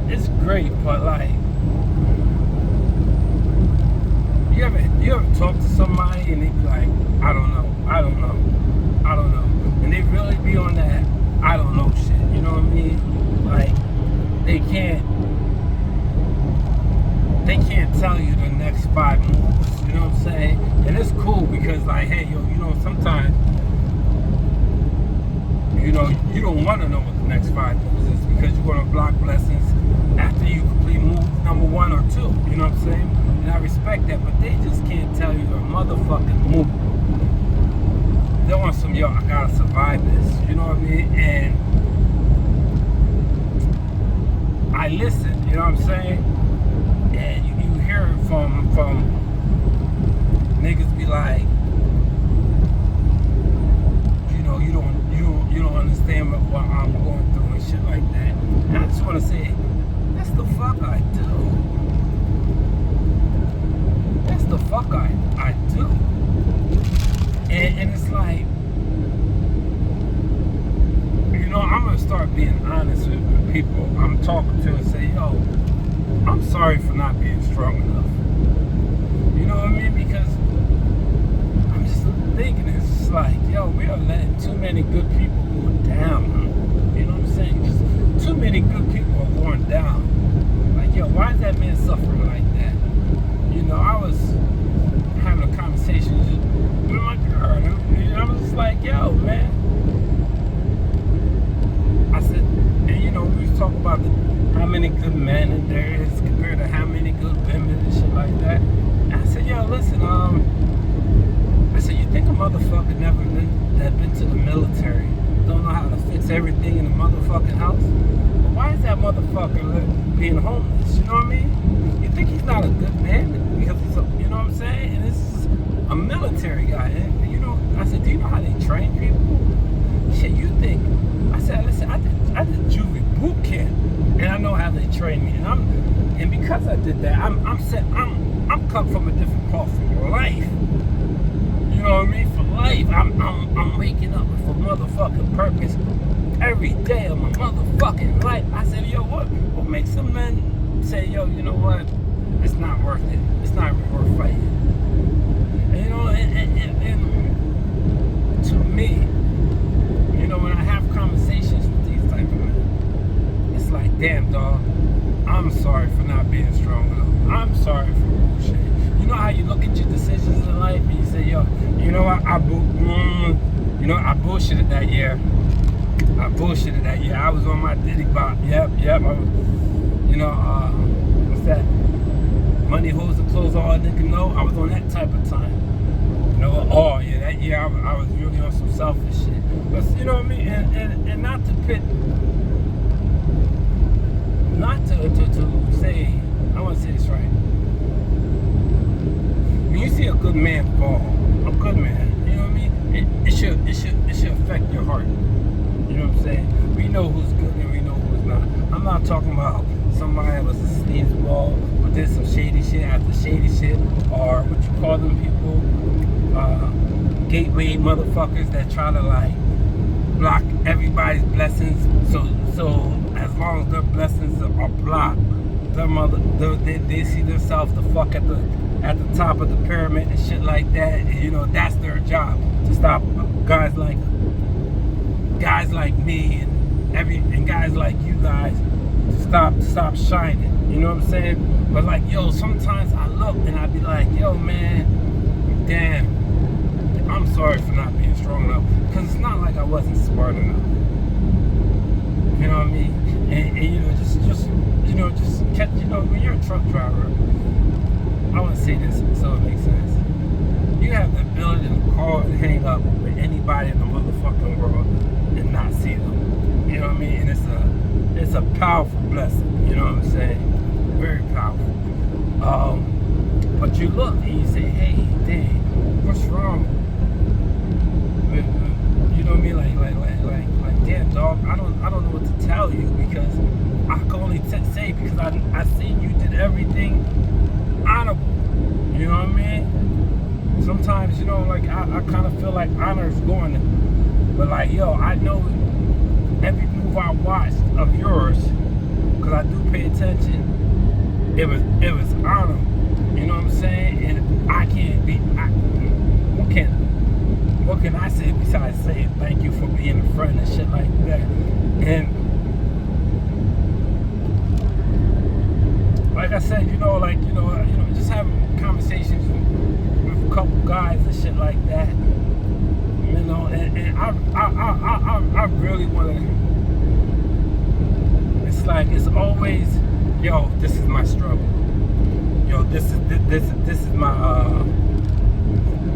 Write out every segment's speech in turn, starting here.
it's great, but like, you ever talk to somebody and they be like, I don't know, I don't know, I don't know, and they really be on that I don't know shit. You know what I mean? Like, they can't tell you the next 5 moves. You know what I'm saying? And it's cool because like, hey, yo, you know, sometimes, you know, you don't want to know what the next 5 moves is because you're going to block blessings after you complete move number 1 or 2. You know what I'm saying? And I respect that, but they just can't tell you a motherfucking move. They want some, yo, I gotta survive this. You know what I mean? And I listen. You know what I'm saying? And you hear it from niggas be like, you know, you don't understand what I'm going through and shit like that. And I just want to say, that's the fuck I do. That's the fuck I do. And it's like, you know, I'm gonna start being honest with people I'm talking to and say, yo, I'm sorry for not being strong enough. You know what I mean? Because I'm just thinking, it's just like, yo, we are letting too many good people go down. You know what I'm saying? Just too many good people are going down. Like, yo, why is that man suffering like that? You know, I was having a conversation with my girl, and I was just like, yo, man. I said, and you know, we was talking about how many good men there is compared to how many good women and shit like that. And I said, yo, listen, I said, you think a motherfucker never been to the military, don't know how to fix everything in the motherfucking house? But why is that motherfucker being homeless? You know what I mean? You think he's not a good man because he's, you know what I'm saying? And this is a military guy. And, you know, I said, do you know how they train people? Shit, you think? I said, listen, I did juvie boot camp, and I know how they train me. And because I did that, I'm cut from a different cloth for your life. You know what I mean? For life, I'm waking up for motherfucking purpose every day of my motherfucking life. I said, yo, what makes some men say, yo, you know what? It's not worth it. It's not worth fighting. And, you know, and to me, you know, when I have conversations with these type of men, it's like, damn, dog, I'm sorry for not being strong enough. I'm sorry for bullshit. You know how you look at your decisions in life and you say, yo, you know what, I bullshitted that year. I was on my Diddy bop. Yep. I was, you know, what's that? Money holds the clothes all a nigga know. I was on that type of time. You know, oh yeah, that year I was really on some selfish shit. But you know what I mean? And not to say, I want to say this right. When you see a good man fall, a good man, you know what I mean? It should affect your heart. You know what I'm saying? We know who's good and we know who's not. I'm not talking about somebody that was a sleazeball or did some shady shit after shady shit, or what you call them people, gateway motherfuckers that try to like block everybody's blessings. So as long as their blessings are blocked, they see themselves the fuck at the top of the pyramid and shit like that. And, you know, that's their job, to stop guys like me and guys like you guys to stop shining. You know what I'm saying? But like, yo, sometimes I look and I be like, yo, man, damn, I'm sorry for not being strong enough, because it's not like I wasn't smart enough. You know what I mean? And you know, just catch, you know, when you're a truck driver, I want to say this so it makes sense. You have the ability to call and hang up with anybody in the motherfucking world and not see them. You know what I mean? And it's a powerful blessing. You know what I'm saying? Very powerful. But you look and you say, hey, dang, what's wrong? You know what I mean? Like, damn, dog, I don't know what to tell you, because I can only say because I seen you did everything honorable. You know what I mean? Sometimes, you know, like I kind of feel like honor is going, but like, yo, I know every move I watched of yours, because I do pay attention. It was honorable. You know what I'm saying? And I can't be. What can I say besides saying thank you for being a friend and shit like that? And like I said, just having conversations with a couple guys and shit like that. And I really want to. It's like it's always, yo, this is my struggle. Yo, this is my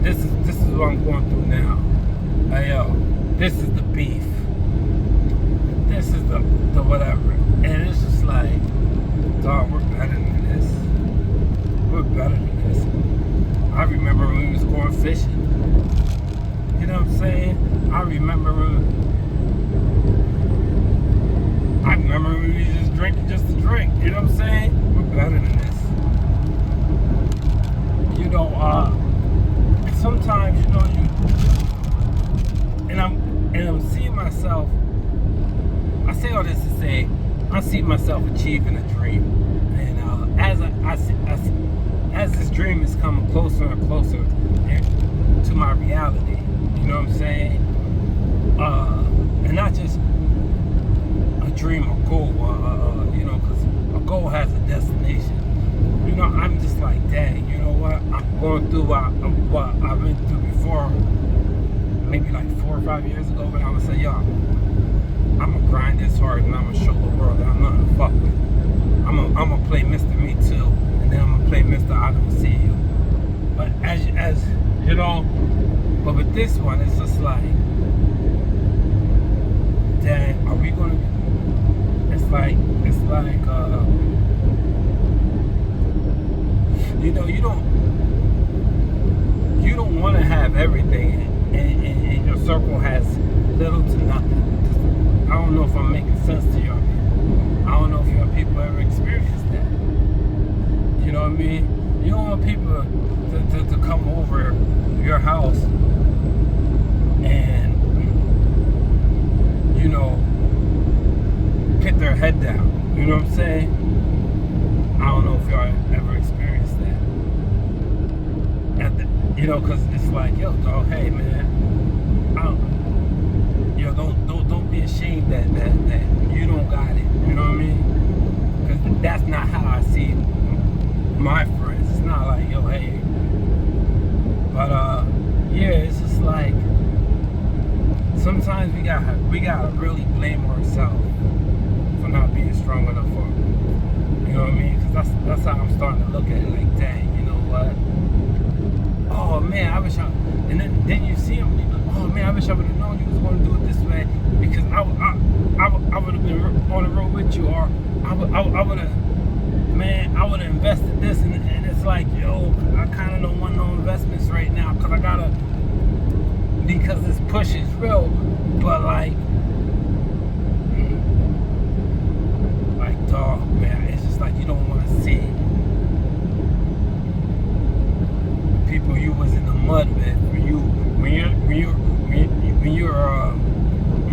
this is what I'm going through now. Hey, yo, this is the beef. This is the whatever. And it's just like, dog, we're better than this. We're better than this. I remember when we was going fishing. You know what I'm saying? I remember when we was just drinking just to drink. You know what I'm saying? We're better than this. Sometimes, I'm seeing myself. I say all this to say, I see myself achieving a dream, and as this dream is coming closer and closer to my reality, you know what I'm saying? And not just a dream or goal, because a goal has a destination. I'm just like, dang, you know what? I'm going through what I've been through before, maybe like 4 or 5 years ago, when I would say, yo, I'm going to grind this hard and I'm going to show the world that I'm nothing to fuck with. I'm going to play Mr. Me Too, and then I'm going to play Mr. I Don't See You. But but with this one, it's just like, dang, are we going to, it's like, you don't want to have everything, and your circle has little to nothing. I don't know if I'm making sense to y'all people. I don't know if your people ever experienced that. You know what I mean? You don't want people to come over your house and put their head down. You know what I'm saying? I don't know if y'all ever experienced that. Because it's like, yo, dog, hey, man, don't be ashamed that you don't got it. You know what I mean? Because that's not how I see my friends. It's not like, yo, hey. But yeah, it's just like sometimes we gotta really blame ourselves for not being strong enough for it. You know what I mean? Because that's how I'm starting to look at it. Like, dang, you know what? Oh man, I wish I. And then you see him, and you're like, oh man, I wish I would have known you was going to do it this way, because I would have been on the road with you, or I would have, man, I would have invested this, and it's like, yo, I kind of don't want no investments right now, because this push is real, but like, dog, man, it's just like you don't want to see people you was in the mud with when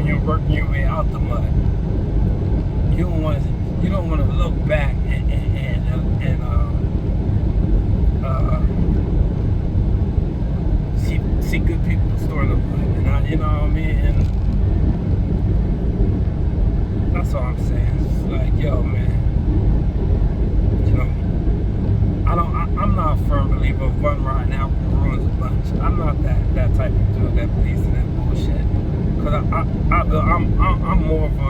you're working your way out the mud. You don't want to look back and see good people storing the mud, and you know what I mean. And that's all I'm saying. It's like, yo, man, I'm not a firm believer of one rotten apple ruins a bunch. I'm not that type of dude that believes in that bullshit. Cause I'm more of a,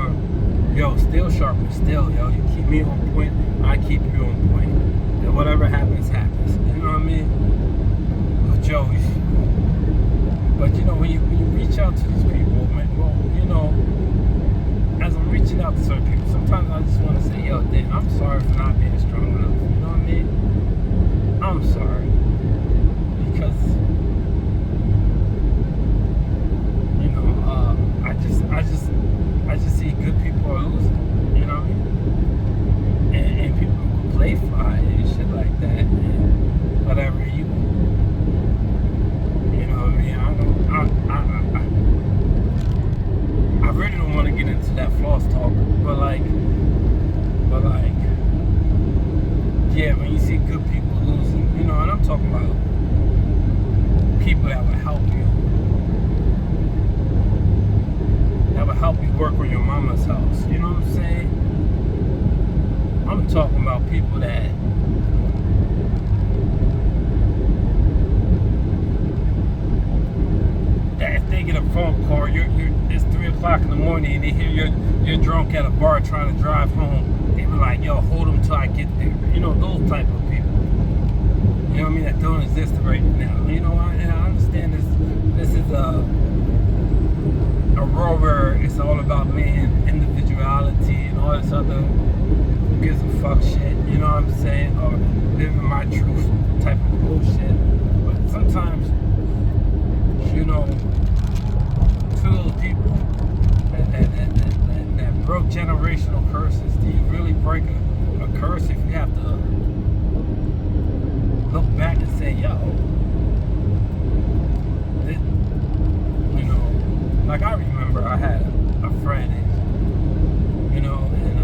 yo, steel sharpens steel, yo. You keep me on point, I keep you on point, and whatever happens, happens. You know what I mean? But when you reach out to these people, man, well, as I'm reaching out to certain people, sometimes I just want to say, yo, damn, I'm sorry for not being strong enough. You know what I mean? I'm sorry, because I just see good people are losing. You know what I mean? And people who play fly and shit like that, and whatever you know what I mean? I really don't want to get into that floss talk, but like, Yeah, when you see good people losing, you know, and I'm talking about people that would help you. That would help you work on your mama's house. You know what I'm saying? I'm talking about people that if they get a phone call, it's 3 o'clock in the morning and they hear you're drunk at a bar trying to drive home, they be like, yo, hold them till I get there. You know, those type of people. You know what I mean? That don't exist right now. You know, I understand this is a world where it's all about man, individuality, and all this other who gives a fuck shit. You know what I'm saying? Or living my truth type of bullshit. But sometimes, you know, to those people that broke generational curses, do you really break a curse if you have to look back and say, yo, you know, like I remember I had a friend, and, you know, and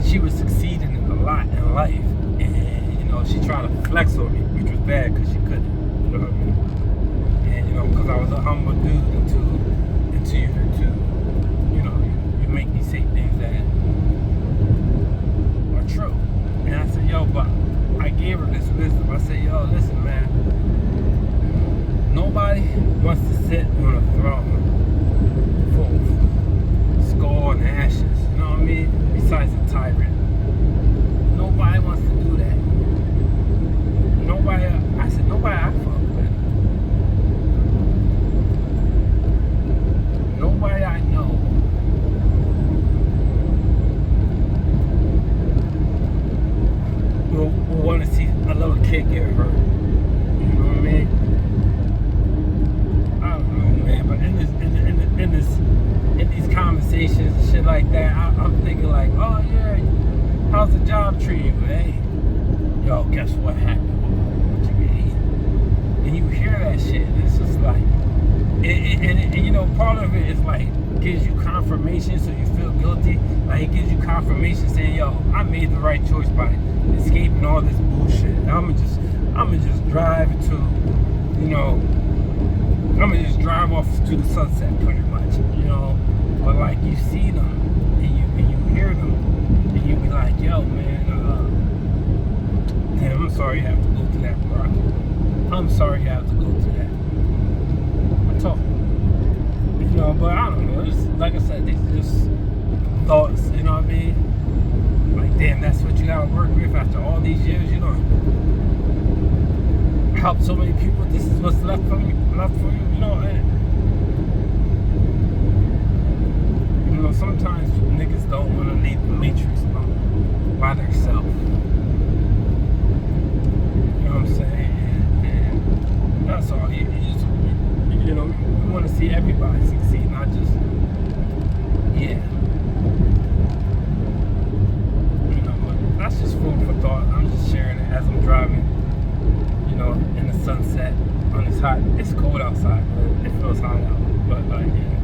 she was succeeding a lot in life, and, you know, she tried to flex on me, which was bad because she couldn't, you know what I mean? And, you know, because I was a humble dude until you know, you make me say things that are true. And I said, yo, but I gave her this wisdom. I said, yo, listen, man, nobody wants to sit on a throne full of skull and ashes, you know what I mean? Besides a tyrant. Nobody wants to do that. Nobody, I said, nobody I fuck with. Nobody I know will want to see a little kid get hurt. You know what I mean? I don't know, man. But in these conversations and shit like that, I'm thinking like, oh yeah, how's the job treating you? Hey, yo, guess what happened? What you mean? And you hear that shit, and it's just like, and you know, part of it is like gives you confirmation, so you feel guilty. Like it gives you confirmation saying, yo, I made the right choice by escaping all this bullshit. I'ma just drive to, you know, I'ma just drive off to the sunset pretty much, you know. But like you see them and you hear them and you be like, yo, man, damn, I'm sorry you have to go through that, bro. I'm sorry you have to go through that. I talk, you know, but I don't know. It's, like I said, these are just thoughts, you know what I mean? Like, damn, that's what you gotta work with after all these years, you know. Help so many people. This is what's left for you, you know. And, you know, sometimes niggas don't want to leave the matrix alone by themselves. You know what I'm saying? And that's all. You know, we want to see everybody succeed, not just, yeah. You know, but that's just food for thought. I'm just sharing it as I'm driving, you know, in the sunset on this hot, it's cold outside, but it feels hot out. But like, yeah.